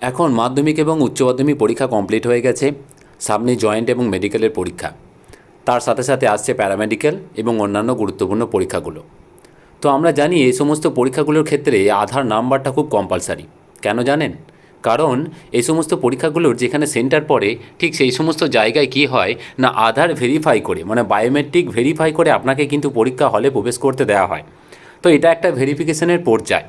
এখন মাধ্যমিক এবং উচ্চ মাধ্যমিক পরীক্ষা কমপ্লিট হয়ে গেছে। সামনে জয়েন্ট এবং মেডিকেলের পরীক্ষা, তার সাথে সাথে আসছে প্যারামেডিক্যাল এবং অন্যান্য গুরুত্বপূর্ণ পরীক্ষাগুলো। তো আমরা জানি এই সমস্ত পরীক্ষাগুলোর ক্ষেত্রে আধার নাম্বারটা খুব কম্পালসারি। কেন জানেন? কারণ এই সমস্ত পরীক্ষাগুলোর যেখানে সেন্টার পড়ে ঠিক সেই সমস্ত জায়গায় কী হয় না, আধার ভেরিফাই করে মানে বায়োমেট্রিক ভেরিফাই করে আপনাকে কিন্তু পরীক্ষা হলে প্রবেশ করতে দেওয়া হয়। তো এটা একটা ভেরিফিকেশনের পর্যায়।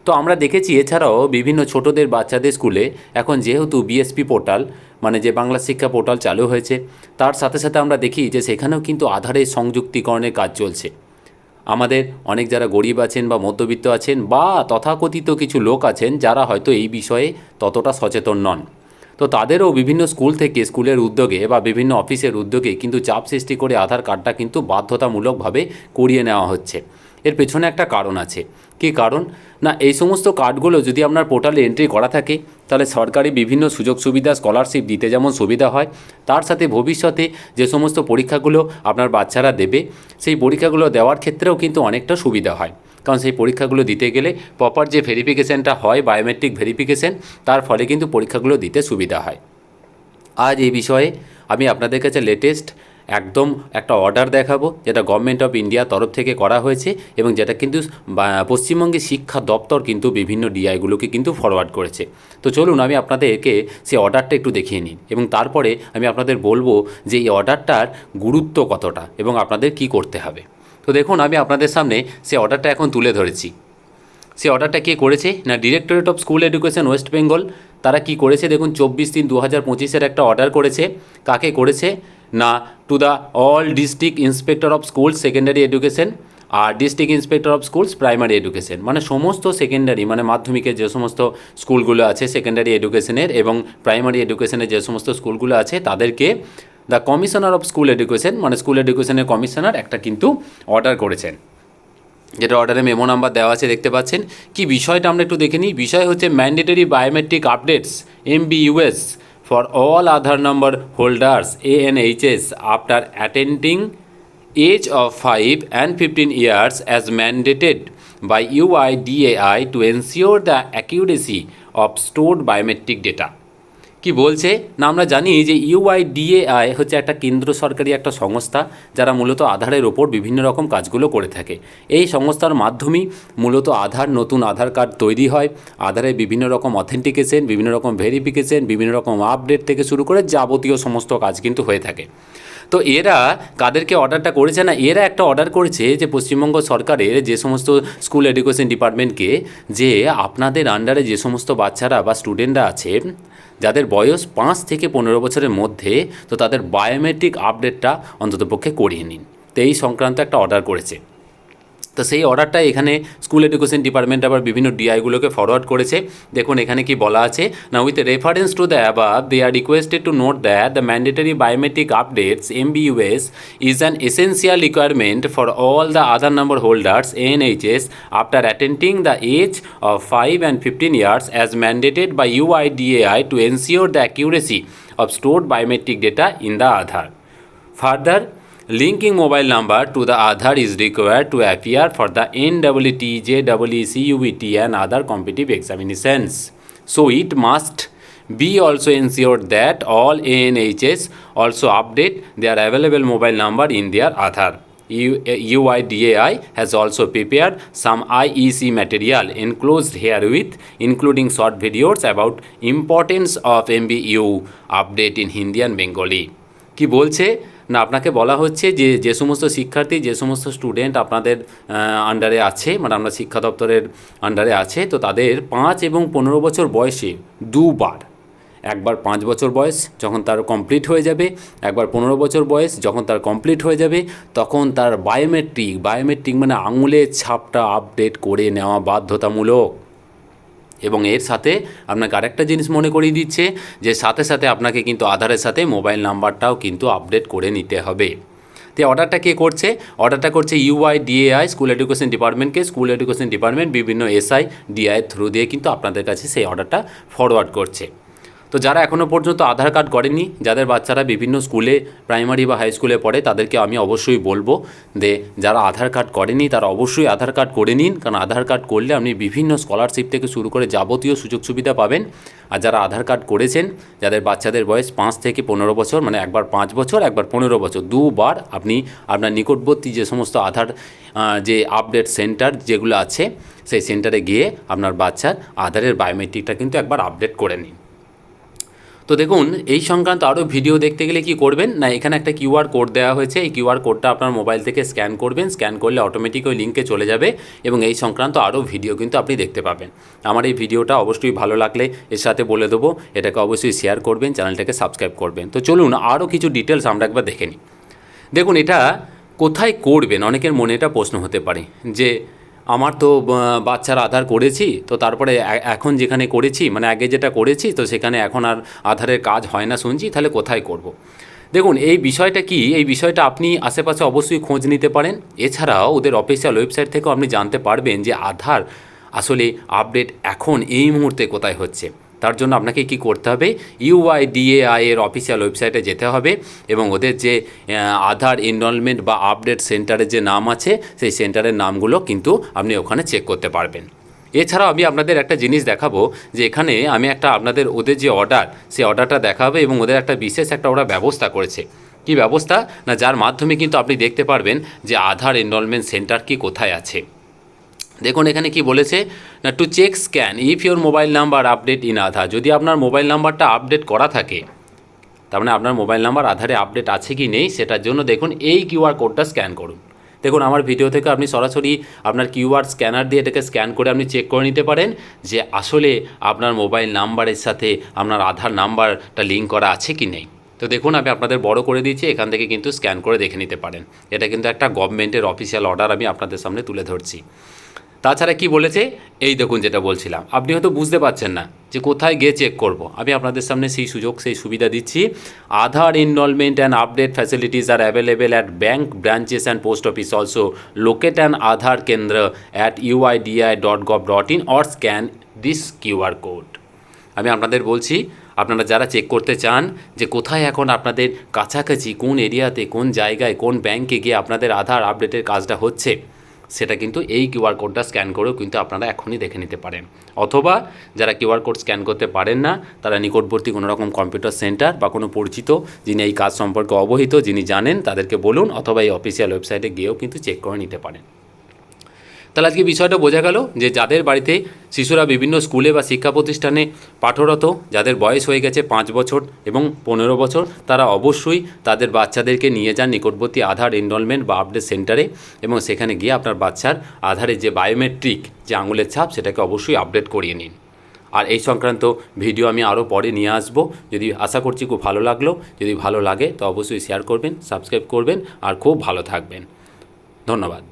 তো আমরা দেখেছি এছাড়াও বিভিন্ন ছোটদের বাচ্চাদের স্কুলে এখন যেহেতু বিএসপি পোর্টাল মানে যে বাংলা শিক্ষা পোর্টাল চালু হয়েছে, তার সাথে সাথে আমরা দেখি যে সেখানেও কিন্তু আধারের সংযুক্তিকরণের কাজ চলছে। আমাদের অনেক যারা গরিব আছেন বা মধ্যবিত্ত আছেন বা তথাকথিত কিছু লোক আছেন যারা হয়তো এই বিষয়ে ততটা সচেতন নন, তো তাদেরও বিভিন্ন স্কুল থেকে স্কুলের উদ্যোগে বা বিভিন্ন অফিসের উদ্যোগে কিন্তু চাপ সৃষ্টি করে আধার কার্ডটা কিন্তু বাধ্যতামূলকভাবে করিয়ে নেওয়া হচ্ছে। এর পেছনে একটা কারণ আছে। কী কারণ? না, এই সমস্ত কার্ডগুলো যদি আপনার পোর্টালে এন্ট্রি করা থাকে তাহলে সরকারি বিভিন্ন সুযোগ সুবিধা স্কলারশিপ দিতে যেমন সুবিধা হয়, তার সাথে ভবিষ্যতে যে সমস্ত পরীক্ষাগুলো আপনার বাচ্চারা দেবে সেই পরীক্ষাগুলো দেওয়ার ক্ষেত্রেও কিন্তু অনেকটা সুবিধা হয়। কারণ সেই পরীক্ষাগুলো দিতে গেলে প্রপার যে ভেরিফিকেশানটা হয় বায়োমেট্রিক ভেরিফিকেশান, তার ফলে কিন্তু পরীক্ষাগুলো দিতে সুবিধা হয়। আজ এই বিষয়ে আমি আপনাদের কাছে লেটেস্ট একদম একটা অর্ডার দেখাবো, যেটা গভর্নমেন্ট অফ ইন্ডিয়ার তরফ থেকে করা হয়েছে এবং যেটা কিন্তু পশ্চিমবঙ্গের শিক্ষা দপ্তর কিন্তু বিভিন্ন ডিআইগুলোকে কিন্তু ফরওয়ার্ড করেছে। তো চলুন আমি আপনাদেরকে সেই অর্ডারটা একটু দেখিয়ে নিন এবং তারপরে আমি আপনাদের বলবো যে এই অর্ডারটার গুরুত্ব কতটা এবং আপনাদের কি করতে হবে। তো দেখুন, আমি আপনাদের সামনে সেই অর্ডারটা এখন তুলে ধরেছি। সে অর্ডারটা কে করেছে না, directorate of school education West Bengal. তারা কি করেছে দেখুন, 24/3/2025 একটা অর্ডার করেছে। কাকে করেছে না, to the all district inspector of schools secondary education আর district inspector of schools primary education, মানে সমস্ত সেকেন্ডারি মানে মাধ্যমিকের যে সমস্ত স্কুলগুলো আছে সেকেন্ডারি এডুকেশনের এবং প্রাইমারি এডুকেশনের যে সমস্ত স্কুলগুলো আছে তাদেরকে the commissioner of school education মানে স্কুল এডুকেশনের কমিশনার একটা কিন্তু অর্ডার করেছেন, যেটা অর্ডারে মেমো নাম্বার দেওয়া আছে দেখতে পাচ্ছেন। কি বিষয়টা আমরা একটু দেখে নিই। বিষয় হচ্ছে mandatory biometric updates MBUS for all Aadhaar number holders ANHS after attending age of 5 and 15 years as mandated by UIDAI to ensure the accuracy of stored biometric data। কি বলছে না, আমরা জানি যে UIDAI হচ্ছে একটা কেন্দ্র সরকারি একটা সংস্থা যারা মূলত আধারের ওপর বিভিন্ন রকম কাজগুলো করে থাকে। এই সংস্থার মাধ্যমেই মূলত নতুন আধার কার্ড তৈরি হয়। আধারের বিভিন্ন রকম অথেন্টিকেশন, বিভিন্ন রকম ভেরিফিকেশন, বিভিন্ন রকম আপডেট থেকে শুরু করে যাবতীয় সমস্ত কাজ কিন্তু হয়ে থাকে। তো এরা কাদেরকে অর্ডারটা করেছে না, এরা একটা অর্ডার করেছে যে পশ্চিমবঙ্গ সরকারের যে সমস্ত স্কুল এডুকেশন ডিপার্টমেন্টকে, যে আপনাদের আন্ডারে যে সমস্ত বাচ্চারা বা স্টুডেন্টরা আছে যাদের বয়স 5 থেকে 15 বছরের মধ্যে, তো তাদের বায়োমেট্রিক আপডেটটা অন্ততপক্ষে করিয়ে নিন। তো এই সংক্রান্ত একটা অর্ডার করেছে। তো সেই অর্ডারটা এখানে স্কুল এডুকেশন ডিপার্টমেন্ট আবার বিভিন্ন ডিআইগুলোকে ফরওয়ার্ড করেছে। দেখুন এখানে কি বলা আছে না, with reference to the above they are requested to note that the mandatory biometric updates MBUS is an essential requirement for all the other number holders ANHS after attaining the age of 5 and 15 years as mandated by UIDAI to ensure the accuracy of stored biometric data in the Aadhaar. Further, linking mobile number to the Aadhaar is required to appear for the NEET, JEE, CUET and other competitive examinations. So it must be also ensured that all ANHS also update their available mobile number in their Aadhaar. UIDAI has also prepared some IEC material enclosed herewith, including short videos about importance of MBU update in Hindi and Bengali. কি বলছে না, আপনাকে বলা হচ্ছে যে যে সমস্ত শিক্ষার্থী যে সমস্ত স্টুডেন্ট আপনাদের আন্ডারে আছে মানে আমরা শিক্ষা দপ্তরের আন্ডারে আছে, তো তাদের 5 এবং 15 বছর বয়সে দুবার, একবার 5 বছর বয়স যখন তার কমপ্লিট হয়ে যাবে, একবার 15 বছর বয়স যখন তার কমপ্লিট হয়ে যাবে, তখন তার বায়োমেট্রিক মানে আঙুলের ছাপটা আপডেট করে নেওয়া বাধ্যতামূলক। এবং এর সাথে আপনাকে আরেকটা জিনিস মনে করিয়ে দিচ্ছে যে সাথে সাথে আপনাকে কিন্তু আধারের সাথে মোবাইল নাম্বারটাও কিন্তু আপডেট করে নিতে হবে। তো অর্ডারটা কে করছে? অর্ডারটা করছে UIDAI স্কুল এডুকেশন ডিপার্টমেন্টকে। স্কুল এডুকেশন ডিপার্টমেন্ট বিভিন্ন SI DI থ্রু দিয়ে কিন্তু আপনাদের কাছে সেই অর্ডারটা ফরওয়ার্ড করছে। তো তো যারা এখনও পর্যন্ত আধার কার্ড করেনি, যাদের বাচ্চারা বিভিন্ন স্কুলে প্রাইমারি বা হাই স্কুলে পড়ে, তাদেরকে আমি অবশ্যই বলবো যে যারা আধার কার্ড করেনি তারা অবশ্যই আধার কার্ড করে নিন, কারণ আধার কার্ড করলে আপনি বিভিন্ন স্কলারশিপ থেকে শুরু করে যাবতীয় সুযোগ সুবিধা পাবেন। আর যারা আধার কার্ড করেছেন, যাদের বাচ্চাদের বয়স 5 থেকে 15 বছর, মানে একবার 5 বছর একবার 15 বছর, দুবার আপনি আপনার নিকটবর্তী যে সমস্ত আধার যে আপডেট সেন্টার যেগুলো আছে সেই সেন্টারে গিয়ে আপনার বাচ্চার আধারের বায়োমেট্রিকটা কিন্তু একবার আপডেট করে নিন। তো দেখুন, এই সংক্রান্ত আরও ভিডিও দেখতে গেলে কি করবেন না, এখানে একটা কিউআর কোড দেওয়া হয়েছে। এই কিউআর কোডটা আপনার মোবাইল থেকে স্ক্যান করবেন, স্ক্যান করলে অটোমেটিক ওই লিঙ্কে চলে যাবে এবং এই সংক্রান্ত আরও ভিডিও কিন্তু আপনি দেখতে পাবেন। আমার এই ভিডিওটা অবশ্যই ভালো লাগলে এর সাথে বলে দেবো এটাকে অবশ্যই শেয়ার করবেন, চ্যানেলটাকে সাবস্ক্রাইব করবেন। তো চলুন আরও কিছু ডিটেলস আমরা একবার দেখে নিই। দেখুন, এটা কোথায় করবেন, অনেকের মনে এটা প্রশ্ন হতে পারে যে আমার তো বাচ্চার আধার করেছি, তো তারপরে এখন যেখানে করেছি, মানে আগে যেটা করেছি, তো সেখানে এখন আর আধারের কাজ হয় না শুনছি, তাহলে কোথায় করব। দেখুন, এই বিষয়টা কি, এই বিষয়টা আপনি আশেপাশে অবশ্যই খোঁজ নিতে পারেন। এছাড়াও ওদের অফিসিয়াল ওয়েবসাইট থেকেও আপনি জানতে পারবেন যে আধার আসলে আপডেট এখন এই মুহূর্তে কোথায় হচ্ছে। তার জন্য আপনাকে কি করতে হবে, UIDAI এর অফিসিয়াল ওয়েবসাইটে যেতে হবে এবং ওদের যে আধার এনরোলমেন্ট বা আপডেট সেন্টারের যে নাম আছে সেই সেন্টারের নামগুলো কিন্তু আপনি ওখানে চেক করতে পারবেন। এছাড়াও আমি আপনাদের একটা জিনিস দেখাবো যে এখানে আমি একটা আপনাদের ওদের যে অর্ডার, সেই অর্ডারটা দেখাবে এবং ওদের একটা বিশেষ একটা ওরা ব্যবস্থা করেছে। কি ব্যবস্থা না, যার মাধ্যমে কিন্তু আপনি দেখতে পারবেন যে আধার এনরোলমেন্ট সেন্টার কি কোথায় আছে। দেখুন এখানে কি বলেছে না, to check scan if your mobile number update in Aadhaar. যদি আপনার মোবাইল নাম্বারটা আপডেট করা থাকে, তার মানে আপনার মোবাইল নাম্বার আধারে আপডেট আছে কি নেই, সেটার জন্য দেখুন এই কিউআর কোডটা স্ক্যান করুন। দেখুন আমার ভিডিও থেকে আপনি সরাসরি আপনার কিউআর স্ক্যানার দিয়ে এটাকে স্ক্যান করে আপনি চেক করে নিতে পারেন যে আসলে আপনার মোবাইল নাম্বারের সাথে আপনার আধার নাম্বারটা লিঙ্ক করা আছে কি নেই। তো দেখুন আমি আপনাদের বড় করে দিয়েছি, এখান থেকে কিন্তু স্ক্যান করে দেখে নিতে পারেন। এটা কিন্তু একটা গভর্নমেন্টের অফিসিয়াল অর্ডার আমি আপনাদের সামনে তুলে ধরছি। তাছাড়া কি বলেছে, এই দেখুন যেটা বলছিলাম, আপনি হয়তো বুঝতে পারছেন না যে কোথায় গিয়ে চেক করব। আমি আপনাদের সামনে সেই সুযোগ সেই সুবিধা দিচ্ছি। Aadhaar enrolment and update facilities are available at bank branches and post office. Also locate an Aadhaar Kendra at uidi.gov.in or scan this QR code. আমি আপনাদের বলছি, আপনারা যারা চেক করতে চান যে কোথায় এখন আপনাদের কাছাকাছি কোন এরিয়াতে কোন জায়গায় কোন ব্যাংকে গিয়ে আপনাদের আধার আপডেটের কাজটা হচ্ছে, সেটা কিন্তু এই কিউআর কোডটা স্ক্যান করেও কিন্তু আপনারা এখনই দেখে নিতে পারেন। অথবা যারা কিউআর কোড স্ক্যান করতে পারেন না, তারা নিকটবর্তী কোনো রকম কম্পিউটার সেন্টার বা কোনো পরিচিত যিনি এই কাজ সম্পর্কে অবহিত, যিনি জানেন, তাদেরকে বলুন, অথবা এই অফিসিয়াল ওয়েবসাইটে গিয়েও কিন্তু চেক করে নিতে পারেন। তাহলে আজকে বিষয়টা বোঝা গেল যে যাদের বাড়িতে শিশুরা বিভিন্ন স্কুলে বা শিক্ষা প্রতিষ্ঠানে পাঠরত, যাদের বয়স হয়ে গেছে 5 বছর এবং 15 বছর, তারা অবশ্যই তাদের বাচ্চাদেরকে নিয়ে যান নিকটবর্তী আধার এনরোলমেন্ট বা আপডেট সেন্টারে এবং সেখানে গিয়ে আপনার বাচ্চার আধারের যে বায়োমেট্রিক যে আঙুলের ছাপ সেটাকে অবশ্যই আপডেট করিয়ে নিন। আর এই সংক্রান্ত ভিডিও আমি আরও পরে নিয়ে আসবো। যদি আশা করছি খুব ভালো লাগলো, যদি ভালো লাগে তো অবশ্যই শেয়ার করবেন, সাবস্ক্রাইব করবেন আর খুব ভালো থাকবেন। ধন্যবাদ।